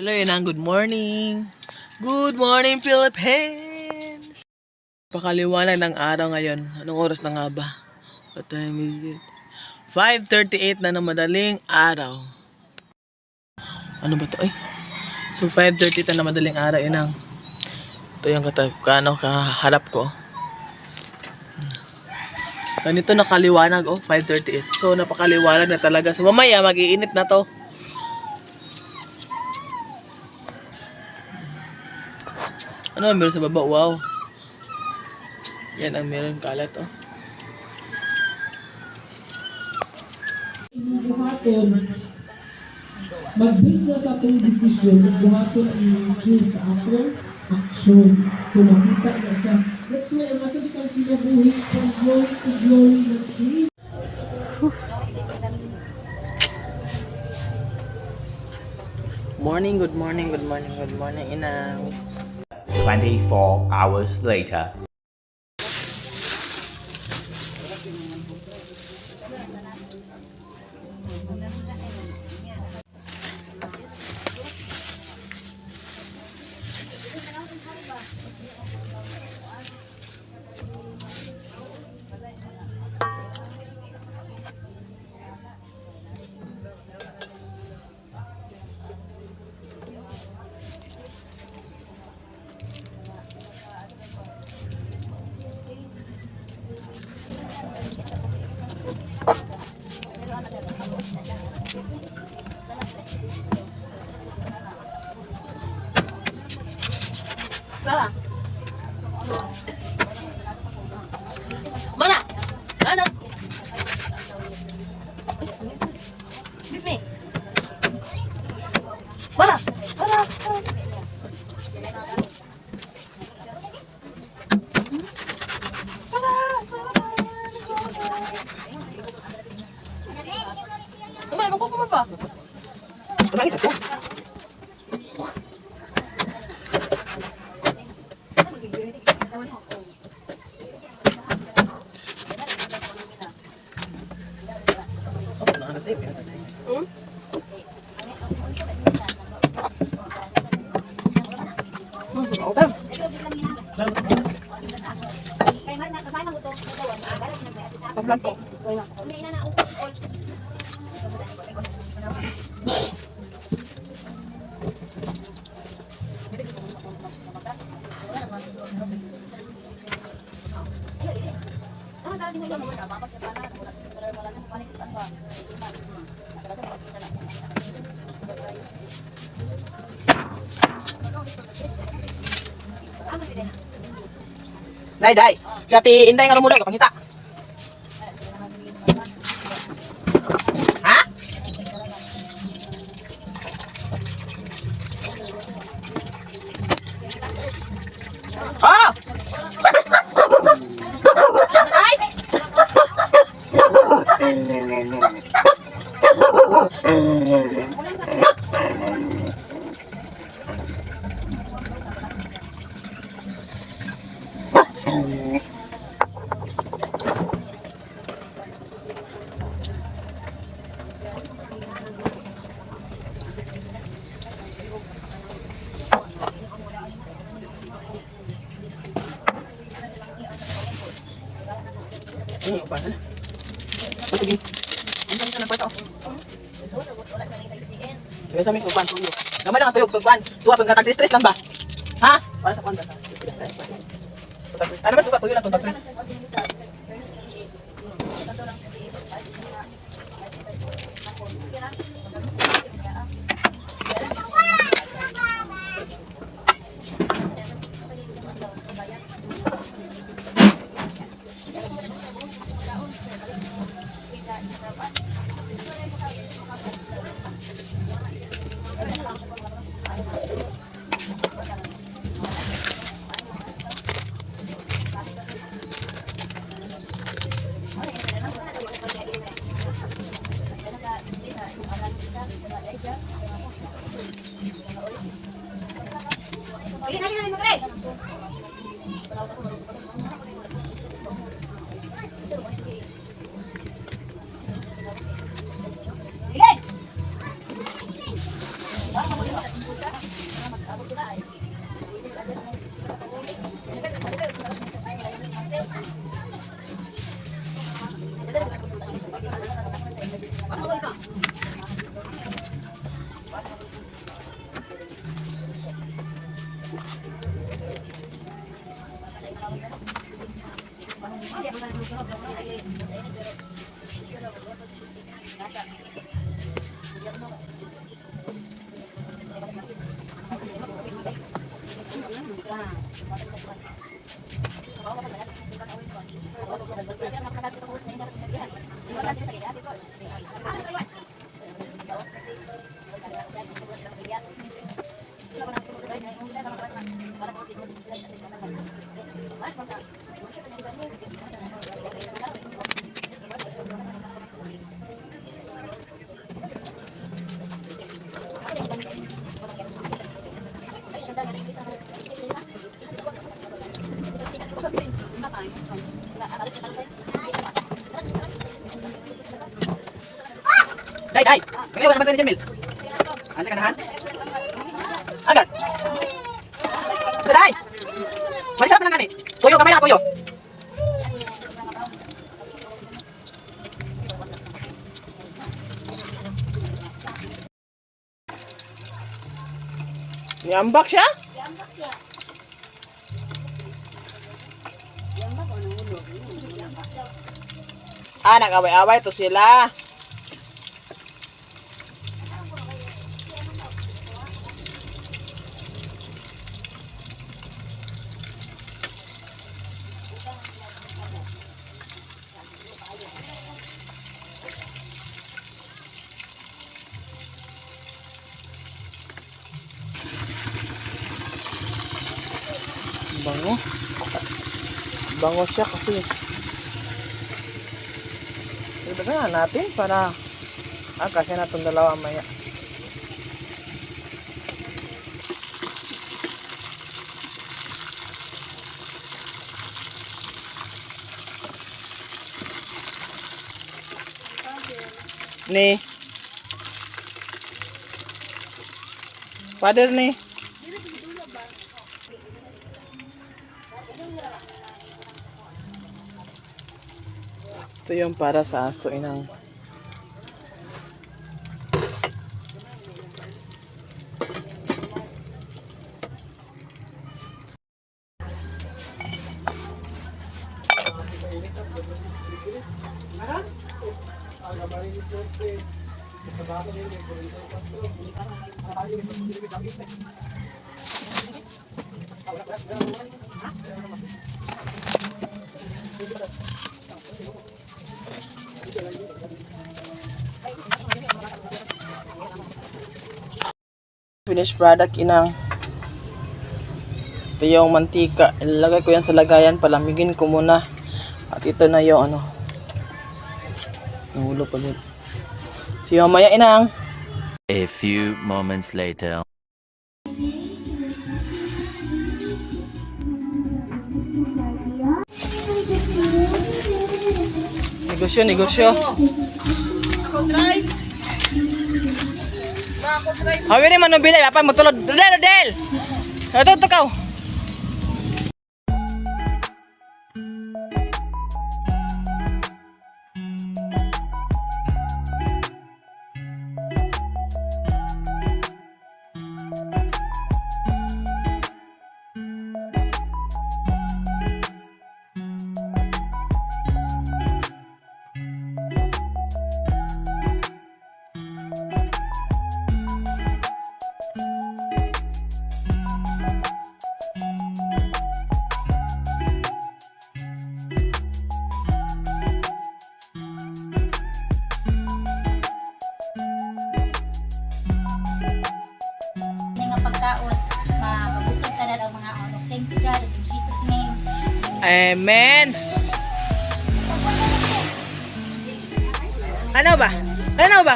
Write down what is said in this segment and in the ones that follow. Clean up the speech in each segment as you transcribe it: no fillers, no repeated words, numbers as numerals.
Hello, Inang. Good morning. Good morning, Philippines. Pakaliwanag ng araw ngayon. Anong oras na nga ba? What time is it? 5:38 na ng madaling araw. Ano ba to? Ay. So 5:30 na madaling araw, Inang. Ito yung kaharap ko. Ganito nakaliwanag, 5:38. So napakaliwanag na talaga. So mamaya mag-iinit na to. Ano ang meron sa baba? Wow. Yan ang meron kalat, Buhaton, mag-base na sa atong desisyon, buhaton ang sa atong aksyon. So makita na siya. That's why ang atong itang kinabuhi from glory to glory na change. Morning, good morning, good morning, good morning, Inang. 24 hours later. Clara. Mana? Ano? Bibi. Mana? Mana? Umay, magkukuha ba? Malangit ako. Day. Siya ti inday nga rumuday kapangita. Ha? Oh! Ini apa? Sige. Hindi ka nagpata. Kaya sa miso pan tuyo. Gamay lang ang tuyog tugpan. Tuwa pag natag-stress lang ba? Ha? Para sa kwanta. Ano ba suka tuyo na tugpan? Ilan? Day, day! Kaya wala naman tayo ni Jamil. Ano ka nahan? Agad! Day! Malisarap na lang gani. Tuyo, kamay na, tuyo. Niambak siya? Nag-away-away to sila. Bango. Bango siya kasi. Tignan natin para kasi na itong dalawa maya. Ni. Father ni. Ito yung para sa aso inang. Finished product inang. Ito yung mantika. Ilalagay ko yan sa lagayan. Palamigin ko muna. At ito na yung ano. Nahulo pa din. See you mamaya inang. A few moments later. Negosyo, negosyo. Hawi ni manubila, apa magtulod. Rodel, Rodel. Ito, tukaw. Pagkaon, mabusog ka na daw mga ano. Thank you God, in Jesus' name. Amen. Ano ba? Ano ba?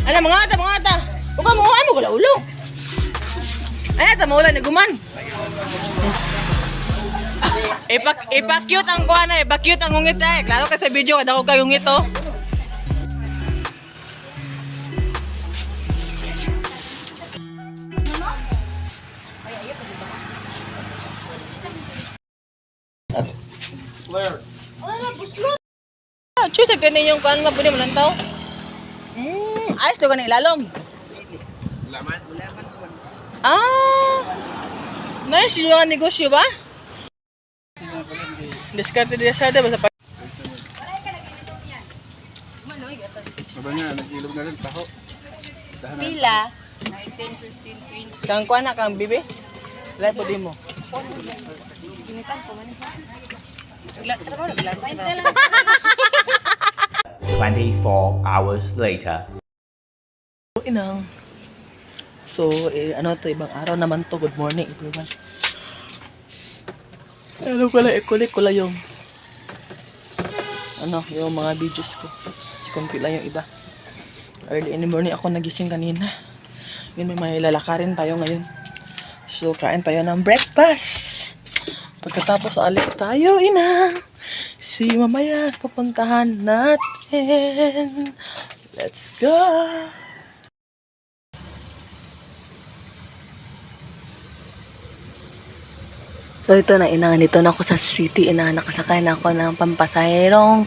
Ano mga ata, mga ata. Uka mo mo gula ulo. Ay ta maulan ni guman. Ipa-cute ang kuha na, ipa-cute ang ngungit eh. Klaro ka sa video kada ko kay ngungit oh. Where? Wala, buslot. Chusa ganin yung kuan nga pwede mo lantaw. Ayos to ganun ilalom. Ah! Nice yung negosyo ba? Diskarte dia sada basta pa. Mabanya, nag-ilog na rin, taho. Pila? Kang kuan na kang bibi. Lai po di mo. 24 hours later. Inang. So, ano to, ibang araw naman to. Good morning, everyone. Ano ko lang, ikulik ko lang yung yung mga videos ko. Kunti lang yung iba. Early in the morning ako nagising kanina. Yun, may lalakarin tayo ngayon. So, kain tayo ng breakfast. Pagkatapos, alis tayo, ina. Si mamaya, pupuntahan natin. Let's go! So ito na dito na ako sa city, nakasakay na ako ng pampasahirong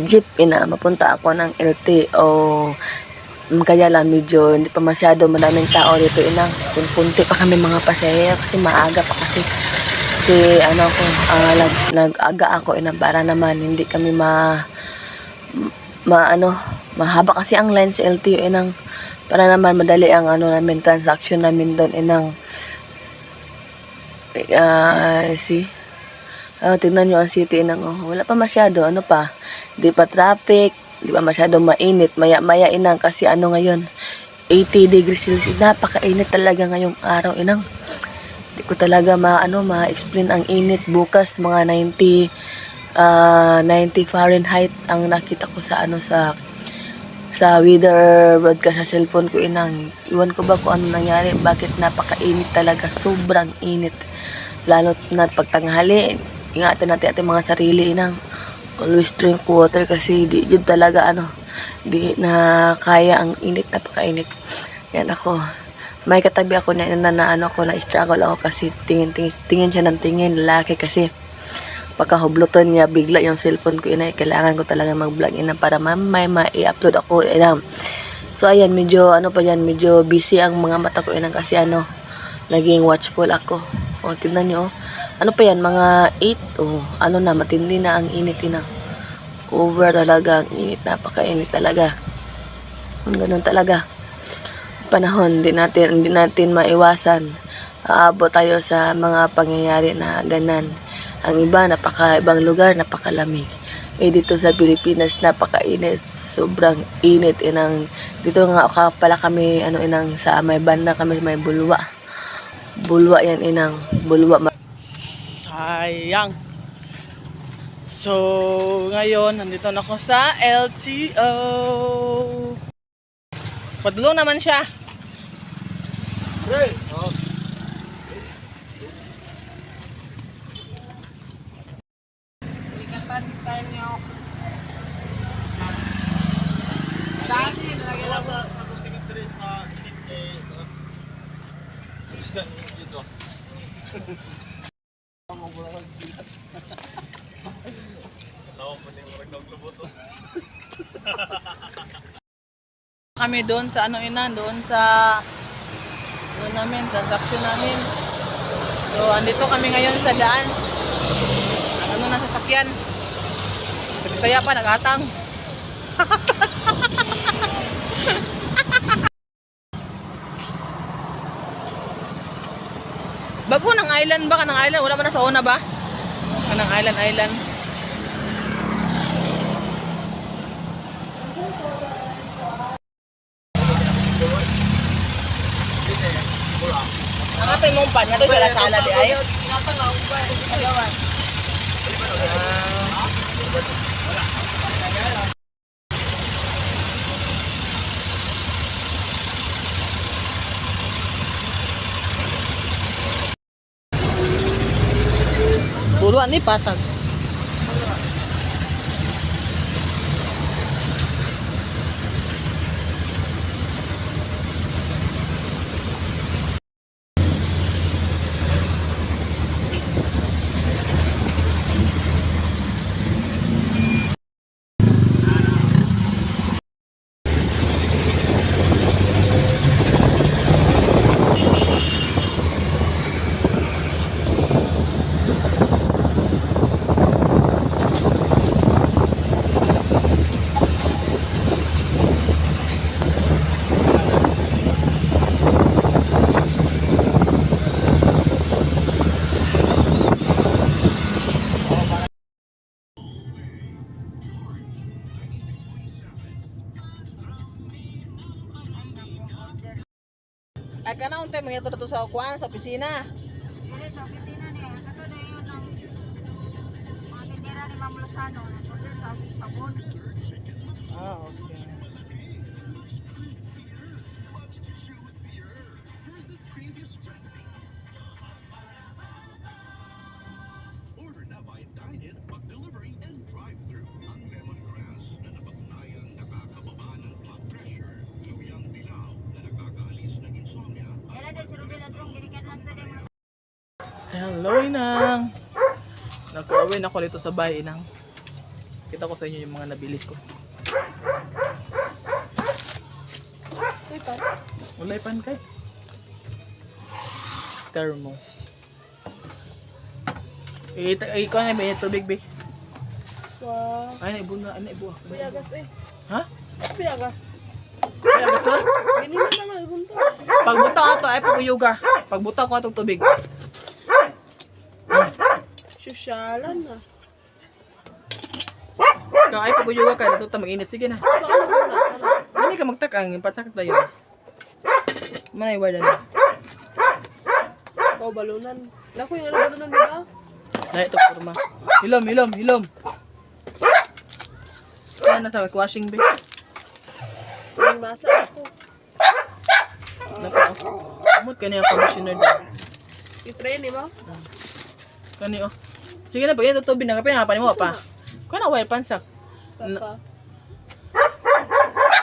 jeep, mapunta ako ng LTO. Kaya lang medyo hindi pa masyado maraming tao dito, punti pa kami mga pasahero kasi maaga pa kasi nag-aga ako, para naman hindi kami mahaba kasi ang line sa LTO, para naman madali ang namin transaction namin doon, tingnan nyo ang city, wala pa masyado, di pa traffic, di pa masyado mainit, maya kasi ngayon 80 degrees Celsius, napakainit talaga ngayong araw, di ko talaga ma-explain ang init. Bukas mga 90 Fahrenheit ang nakita ko sa weather broadcast sa cellphone ko, iwan ko ba kung ano nangyari, bakit napakainit talaga, sobrang init, lalo na pagtanghali. Ingatan natin ating mga sarili, always drink water kasi di yun talaga di na kaya ang init, napakainit. Yan ako, may katabi ako na struggle ako kasi tingin siya ng tingin, lalaki kasi pagkahubluton niya bigla yung cellphone ko, kailangan ko talaga mag-vlog para may ma-i-upload ako, So ayan, medyo medyo busy ang mga mata ko, kasi naging watchful ako. Tingnan nyo, pa yan, mga 8, matindi na ang init, over talaga ang init, napakainit talaga. Ganun talaga panahon, hindi natin maiwasan, aabot tayo sa mga pangyayari na ganan. Ang iba, ibang lugar, napakalamig. Dito sa Pilipinas, napakainit. Sobrang init. Dito nga pala kami, sa may banda kami, may bulwa. Bulwa yan, Bulwa. Sayang. So, ngayon, nandito na ako sa LTO. Padlo naman siya. Kami doon sa doon sa namin, transaction namin. So, andito kami ngayon sa daan. Na sasakyan. Sa Bisaya pa, nag-atang. Bago ng island ba? Kanang island? Wala ba na sa una ba? Kanang island. Ang atay mong pan, nga ito sila sala di ay? Buruan ni patag. Ay, ka na unti, mga ito na sa kuwan, sa opisina. Dili sa opisina niya. Kato na yun ang mga tindera ni Ma'am Lozano. Nagpapil sa sabon. Ah, okay. Order na via dine-in, pag-delivery, and drive-thru. Ang lemongrass na napatunayan nakakababa ng blood pressure. Luyang dilaw na nakakaalis ng insomnia. Kaya din si Rodel Adrong. Ginikan lang pwede mga Hello, Inang. Nagka-uwi na ako dito sa bahay, Inang. Kita ko sa inyo yung mga nabili ko. Ulay pan kay. Thermos. Ikaw na ba yung tubig, be? Wow. Ay, naibuha. Piyagas eh. Ha? Piyagas. Kaya gusto? Ganyan na naman. Bunta. Pagbuta ko to, ay pag-yoga. Pagbuta ko itong tubig. Sosyalan na. Ikaw ay pag-yoga ka, dito mag-init. Sige na. So ano muna? Tara. Hindi ka magtakang, patsakit tayo. Manay wala na. Oh, balunan. Naku, yung ano balunan diba? Ay, ito forma. Hilom. Ano na sa washing bay? Yung masa ako. Naku, kumot ka niya conditioner doon. I-train, di ba? Kani oh. Sige na, pag ito tubig na kapin, hapanin mo pa. Kung na wire pansak. Tapa.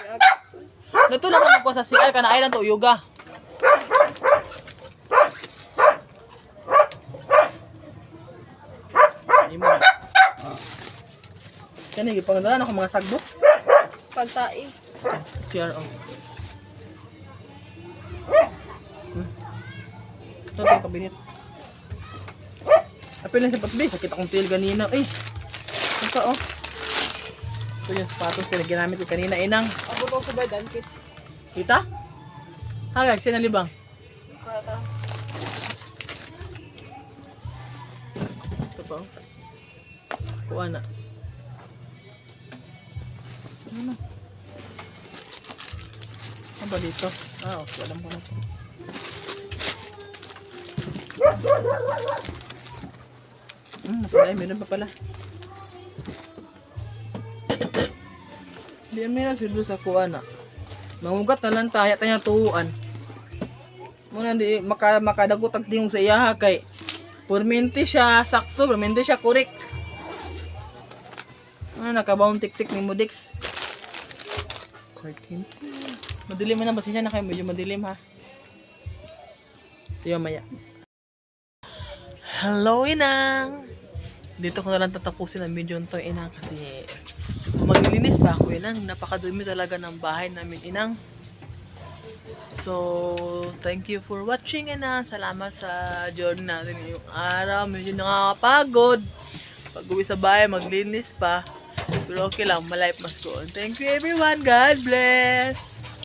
Piyagas. Nato na ka magkuha sa CR, ka na ay lang to, yoga. Imo. Kani, gipangdalan ako mga sagbo. Pagtai. CR oh. Ito yung kabinet. Apil lang sa patbi. Sakit akong tail ganina. Eh. Ito oh. Ito yung sapatos ko na ginamit ko kanina. Inang. Ako pa sa badan kit. Kita? Hagag, sinalibang. Kata. Ito pa oh. Kuha na. Ano? Ano ba dito? Ah, okay. Alam ko na ito. Napalay, meron pa pala. Di meron sila sa kuha na. Mangugat na lang tayo tuuan. Muna di makadagot ang tingong sa iyaha kay permente siya sakto, permente siya korek. Ano nakabaong tik-tik ni Modix. Madilim na ba siya na kayo? Medyo madilim ha. See you maya. Hello, Inang! Dito ko na lang tatapusin ang video nito, Inang, kasi maglilinis pa ako, Inang. Napakadumi talaga ng bahay namin, Inang. So, thank you for watching, Inang. Salamat sa journey natin ngayong araw. Medyo nakakapagod. Pag uwi sa bahay, maglinis pa. Pero okay lang, ma-life must go on. Thank you, everyone. God bless!